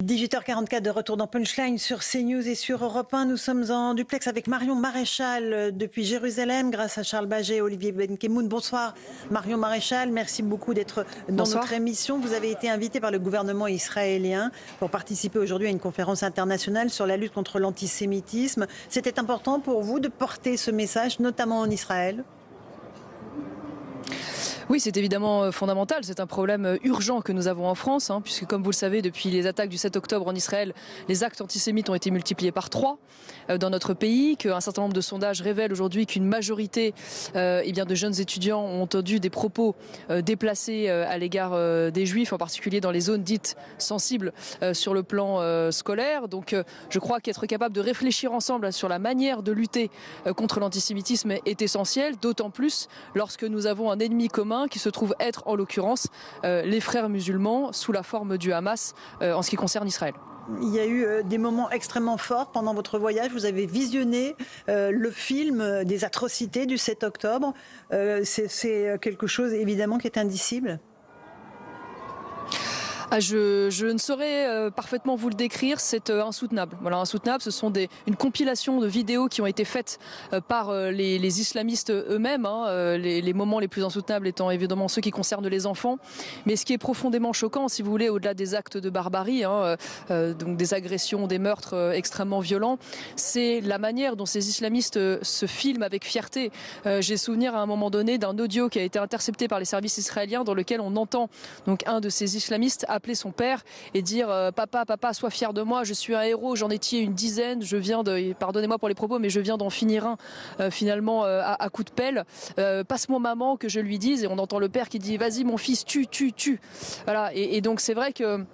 18h44 de retour dans Punchline sur CNews et sur Europe 1. Nous sommes en duplex avec Marion Maréchal depuis Jérusalem grâce à Charles Baget et Olivier Benkemoun. Bonsoir Marion Maréchal, merci beaucoup d'être dans notre émission. Vous avez été invitée par le gouvernement israélien pour participer aujourd'hui à une conférence internationale sur la lutte contre l'antisémitisme. C'était important pour vous de porter ce message, notamment en Israël ? Oui, c'est évidemment fondamental. C'est un problème urgent que nous avons en France, puisque comme vous le savez, depuis les attaques du 7 octobre en Israël, les actes antisémites ont été multipliés par 3 dans notre pays, qu'un certain nombre de sondages révèlent aujourd'hui qu'une majorité de jeunes étudiants ont entendu des propos déplacés à l'égard des Juifs, en particulier dans les zones dites sensibles sur le plan scolaire. Donc je crois qu'être capable de réfléchir ensemble sur la manière de lutter contre l'antisémitisme est essentiel, d'autant plus lorsque nous avons un ennemi commun qui se trouve être en l'occurrence les frères musulmans sous la forme du Hamas en ce qui concerne Israël. Il y a eu des moments extrêmement forts pendant votre voyage. Vous avez visionné le film des atrocités du 7 octobre. C'est quelque chose évidemment qui est indicible. Je ne saurais parfaitement vous le décrire, c'est insoutenable. Voilà, insoutenable, ce sont une compilation de vidéos qui ont été faites par les islamistes eux-mêmes, les moments les plus insoutenables étant évidemment ceux qui concernent les enfants. Mais ce qui est profondément choquant, si vous voulez, au-delà des actes de barbarie, donc des agressions, des meurtres extrêmement violents, c'est la manière dont ces islamistes se filment avec fierté. J'ai souvenir à un moment donné d'un audio qui a été intercepté par les services israéliens dans lequel on entend donc un de ces islamistes appeler son père et dire papa, sois fier de moi, je suis un héros, j'en ai tué une dizaine, je viens de, pardonnez-moi pour les propos, mais je viens d'en finir un finalement à coups de pelle. Passe-moi maman que je lui dise, et on entend le père qui dit vas-y mon fils, tue. Voilà, et donc c'est vrai que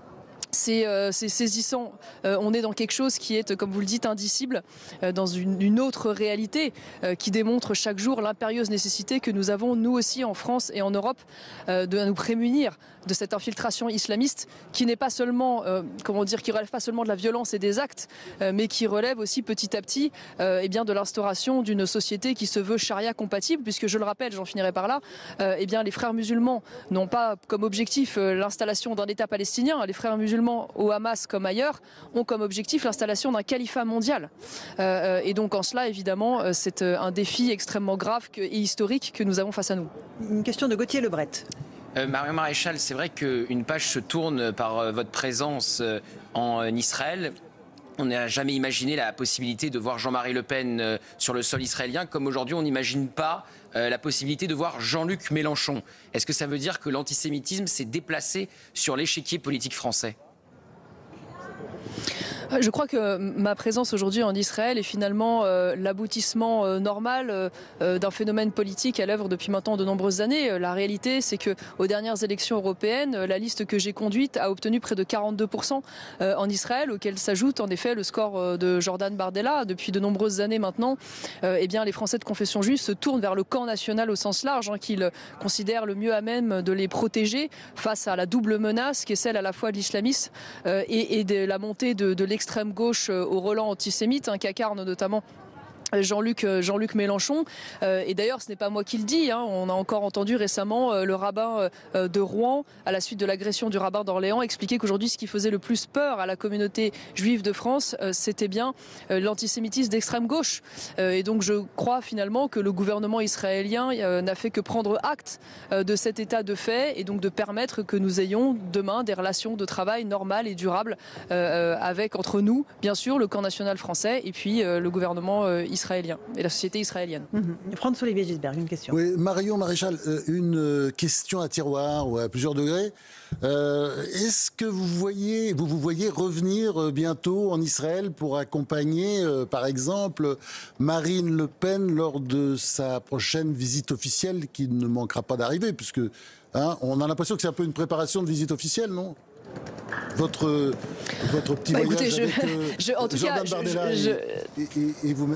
c'est saisissant. On est dans quelque chose qui est, comme vous le dites, indicible, dans une autre réalité qui démontre chaque jour l'impérieuse nécessité que nous avons, nous aussi en France et en Europe, de nous prémunir de cette infiltration islamiste qui n'est pas seulement, qui relève pas seulement de la violence et des actes, mais qui relève aussi petit à petit de l'instauration d'une société qui se veut charia compatible, puisque je le rappelle, j'en finirai par là, les frères musulmans n'ont pas comme objectif l'installation d'un État palestinien. Les frères musulmans au Hamas comme ailleurs ont comme objectif l'installation d'un califat mondial. Et donc en cela, évidemment, c'est un défi extrêmement grave et historique que nous avons face à nous. Une question de Gauthier Lebret. Marion Maréchal, c'est vrai qu'une page se tourne par votre présence en Israël. On n'a jamais imaginé la possibilité de voir Jean-Marie Le Pen sur le sol israélien, comme aujourd'hui on n'imagine pas la possibilité de voir Jean-Luc Mélenchon. Est-ce que ça veut dire que l'antisémitisme s'est déplacé sur l'échiquier politique français ? Je crois que ma présence aujourd'hui en Israël est finalement l'aboutissement normal d'un phénomène politique à l'œuvre depuis maintenant de nombreuses années. La réalité, c'est que aux dernières élections européennes, la liste que j'ai conduite a obtenu près de 42% en Israël, auquel s'ajoute en effet le score de Jordan Bardella. Depuis de nombreuses années maintenant, les Français de confession juive se tournent vers le camp national au sens large, qu'ils considèrent le mieux à même de les protéger face à la double menace qui est celle à la fois de l'islamisme et de la montée de l'extrême gauche au relent antisémite, qu'incarne notamment Jean-Luc Mélenchon. Et d'ailleurs, ce n'est pas moi qui le dis. On a encore entendu récemment le rabbin de Rouen, à la suite de l'agression du rabbin d'Orléans, expliquer qu'aujourd'hui, ce qui faisait le plus peur à la communauté juive de France, c'était bien l'antisémitisme d'extrême gauche. Et donc, je crois finalement que le gouvernement israélien n'a fait que prendre acte de cet état de fait et donc de permettre que nous ayons demain des relations de travail normales et durables avec, entre nous, bien sûr, le camp national français et puis le gouvernement israélien et la société israélienne. François-Olivier Gisbert, une question. Oui, Marion Maréchal, une question à tiroir ou à plusieurs degrés. Est-ce que vous vous voyez revenir bientôt en Israël pour accompagner, par exemple, Marine Le Pen lors de sa prochaine visite officielle qui ne manquera pas d'arriver, puisque on a l'impression que c'est un peu une préparation de visite officielle, non ? Votre petit voyage écoutez, avec en tout Jordan cas, Bardella et vous...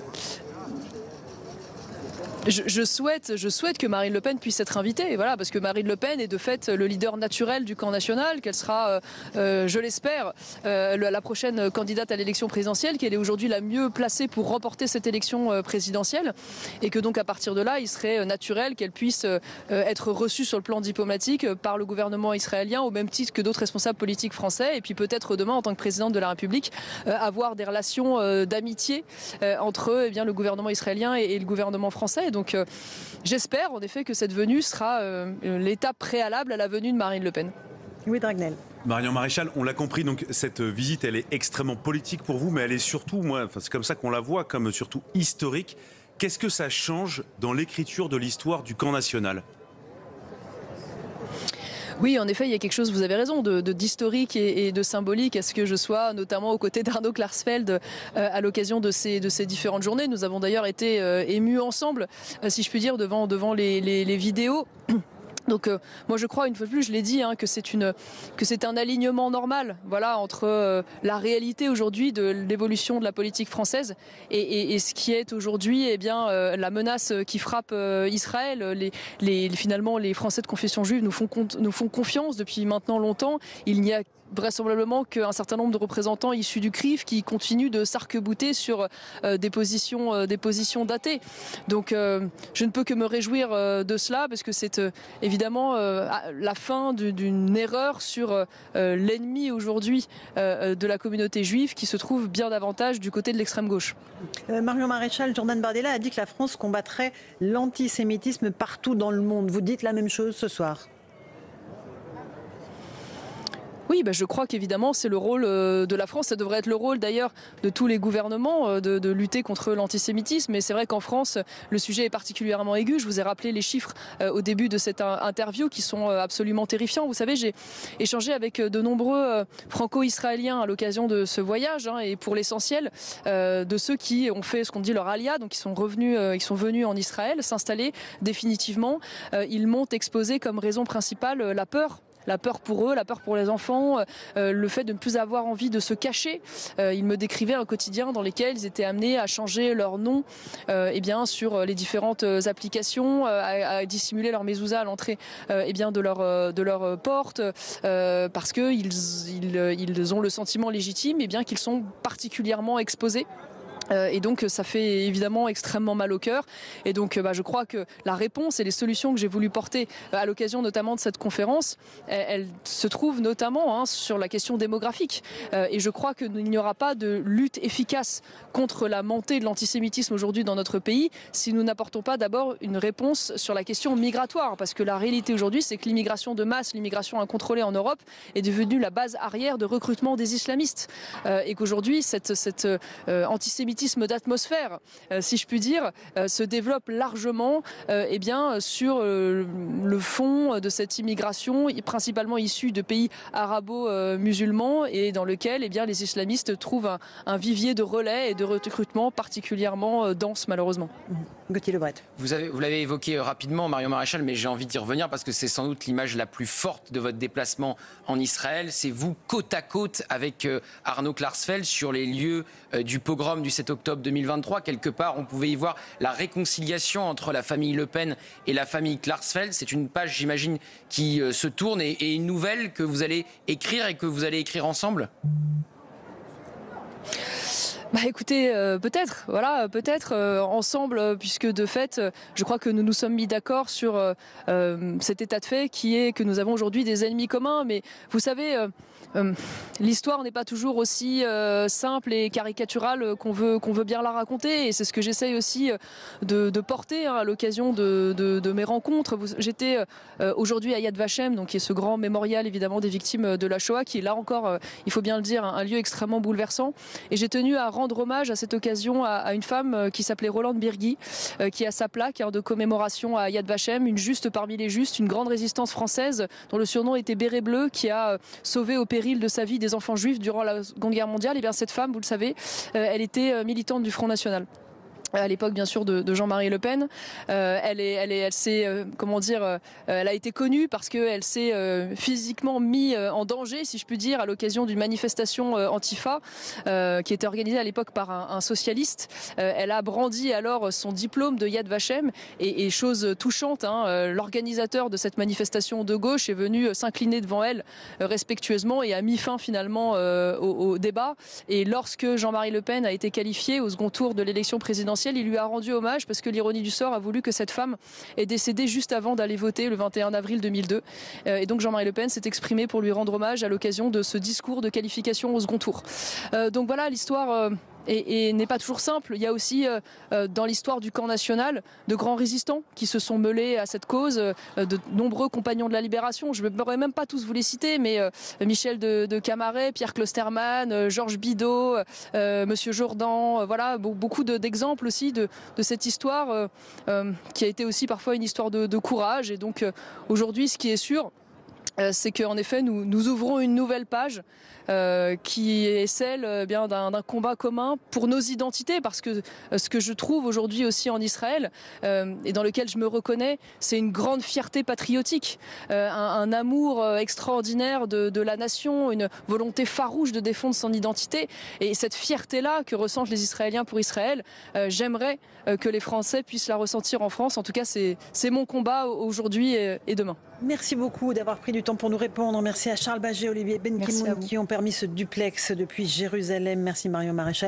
Je souhaite que Marine Le Pen puisse être invitée, voilà, parce que Marine Le Pen est de fait le leader naturel du camp national, qu'elle sera, je l'espère, la prochaine candidate à l'élection présidentielle, qu'elle est aujourd'hui la mieux placée pour remporter cette élection présidentielle, et que donc à partir de là, il serait naturel qu'elle puisse être reçue sur le plan diplomatique par le gouvernement israélien, au même titre que d'autres responsables politiques français, et puis peut-être demain, en tant que présidente de la République, avoir des relations d'amitié entre le gouvernement israélien et le gouvernement français. Donc j'espère en effet que cette venue sera l'étape préalable à la venue de Marine Le Pen. Louis Dragnel. Marion Maréchal, on l'a compris, donc cette visite, elle est extrêmement politique pour vous, mais elle est surtout, c'est comme ça qu'on la voit, comme surtout historique. Qu'est-ce que ça change dans l'écriture de l'histoire du camp national ? Oui, en effet, il y a quelque chose, vous avez raison, d'historique et de symbolique à ce que je sois notamment aux côtés d'Arnaud Klarsfeld à l'occasion de ces différentes journées. Nous avons d'ailleurs été émus ensemble, si je puis dire, devant les vidéos. Donc moi je crois, une fois de plus, je l'ai dit, que c'est un alignement normal, voilà, entre la réalité aujourd'hui de l'évolution de la politique française et ce qui est aujourd'hui la menace qui frappe Israël. Finalement, les Français de confession juive nous font confiance depuis maintenant longtemps. Il n'y a vraisemblablement qu'un certain nombre de représentants issus du CRIF qui continuent de s'arc-bouter sur des positions datées. Donc je ne peux que me réjouir de cela, parce que c'est évidemment la fin d'une erreur sur l'ennemi aujourd'hui de la communauté juive, qui se trouve bien davantage du côté de l'extrême gauche. Marion Maréchal, Jordan Bardella a dit que la France combattrait l'antisémitisme partout dans le monde. Vous dites la même chose ce soir? Oui, je crois qu'évidemment c'est le rôle de la France, ça devrait être le rôle d'ailleurs de tous les gouvernements de lutter contre l'antisémitisme. Mais c'est vrai qu'en France, le sujet est particulièrement aigu. Je vous ai rappelé les chiffres au début de cette interview qui sont absolument terrifiants. Vous savez, j'ai échangé avec de nombreux franco-israéliens à l'occasion de ce voyage, et pour l'essentiel de ceux qui ont fait ce qu'on dit leur alia, donc ils sont venus en Israël s'installer définitivement. Ils m'ont exposé comme raison principale la peur. La peur pour eux, la peur pour les enfants, le fait de ne plus avoir envie de se cacher. Ils me décrivaient un quotidien dans lequel ils étaient amenés à changer leur nom sur les différentes applications, à dissimuler leur mezouza à l'entrée de leur porte, parce qu'ils ont le sentiment légitime qu'ils sont particulièrement exposés. Et donc ça fait évidemment extrêmement mal au cœur. Et donc je crois que la réponse et les solutions que j'ai voulu porter à l'occasion notamment de cette conférence, elles se trouvent notamment sur la question démographique. Et je crois qu'il n'y aura pas de lutte efficace contre la montée de l'antisémitisme aujourd'hui dans notre pays si nous n'apportons pas d'abord une réponse sur la question migratoire. Parce que la réalité aujourd'hui, c'est que l'immigration de masse, l'immigration incontrôlée en Europe est devenue la base arrière de recrutement des islamistes. Et qu'aujourd'hui, cet antisémitisme d'atmosphère, si je puis dire, se développe largement sur le fond de cette immigration, principalement issue de pays arabo-musulmans, et dans lequel les islamistes trouvent un vivier de relais et de recrutement particulièrement dense, malheureusement. Gauthier Lebret. Vous l'avez évoqué rapidement, Marion Maréchal, mais j'ai envie d'y revenir parce que c'est sans doute l'image la plus forte de votre déplacement en Israël. C'est vous côte à côte avec Arnaud Klarsfeld sur les lieux du pogrom du 7 octobre 2023. Quelque part, on pouvait y voir la réconciliation entre la famille Le Pen et la famille Klarsfeld. C'est une page, j'imagine, qui se tourne et une nouvelle que vous allez écrire et que vous allez écrire ensemble. Écoutez, peut-être ensemble, puisque de fait, je crois que nous nous sommes mis d'accord sur cet état de fait qui est que nous avons aujourd'hui des ennemis communs. Mais vous savez, l'histoire n'est pas toujours aussi simple et caricaturale qu'on veut bien la raconter, et c'est ce que j'essaye aussi de porter à l'occasion de mes rencontres. J'étais aujourd'hui à Yad Vashem, donc qui est ce grand mémorial évidemment des victimes de la Shoah, qui est là encore, il faut bien le dire, un lieu extrêmement bouleversant. Et j'ai tenu à rendre hommage à cette occasion à une femme qui s'appelait Rolande Birgui, qui a sa plaque de commémoration à Yad Vashem, une juste parmi les justes, une grande résistance française dont le surnom était Béret Bleu, qui a sauvé au péril de sa vie des enfants juifs durant la Seconde Guerre mondiale. Et bien cette femme, vous le savez, elle était militante du Front National. à l'époque bien sûr de Jean-Marie Le Pen. Elle s'est, elle a été connue parce qu'elle s'est physiquement mis en danger, si je puis dire, à l'occasion d'une manifestation Antifa qui était organisée à l'époque par un socialiste. Elle a brandi alors son diplôme de Yad Vashem et chose touchante, l'organisateur de cette manifestation de gauche est venu s'incliner devant elle respectueusement et a mis fin finalement au débat. Et lorsque Jean-Marie Le Pen a été qualifié au second tour de l'élection présidentielle, il lui a rendu hommage parce que l'ironie du sort a voulu que cette femme est décédée juste avant d'aller voter le 21 avril 2002. Et donc Jean-Marie Le Pen s'est exprimé pour lui rendre hommage à l'occasion de ce discours de qualification au second tour. Donc voilà, l'histoire et n'est pas toujours simple. Il y a aussi dans l'histoire du camp national de grands résistants qui se sont mêlés à cette cause, de nombreux compagnons de la libération. Je ne pourrais même pas tous vous les citer, mais Michel de Camaret, Pierre Klosterman, Georges Bidault, Monsieur Jourdan, voilà, beaucoup d'exemples aussi de cette histoire qui a été aussi parfois une histoire de courage. Et donc aujourd'hui, ce qui est sûr, c'est qu'en effet, nous ouvrons une nouvelle page qui est celle d'un combat commun pour nos identités, parce que ce que je trouve aujourd'hui aussi en Israël et dans lequel je me reconnais, c'est une grande fierté patriotique, un amour extraordinaire de la nation, une volonté farouche de défendre son identité. Et cette fierté-là que ressentent les Israéliens pour Israël, j'aimerais que les Français puissent la ressentir en France. En tout cas, c'est mon combat aujourd'hui et demain. Merci beaucoup d'avoir pris du temps pour nous répondre. Merci à Charles Baget, Olivier Benkemoun qui ont permis ce duplex depuis Jérusalem. Merci Marion Maréchal.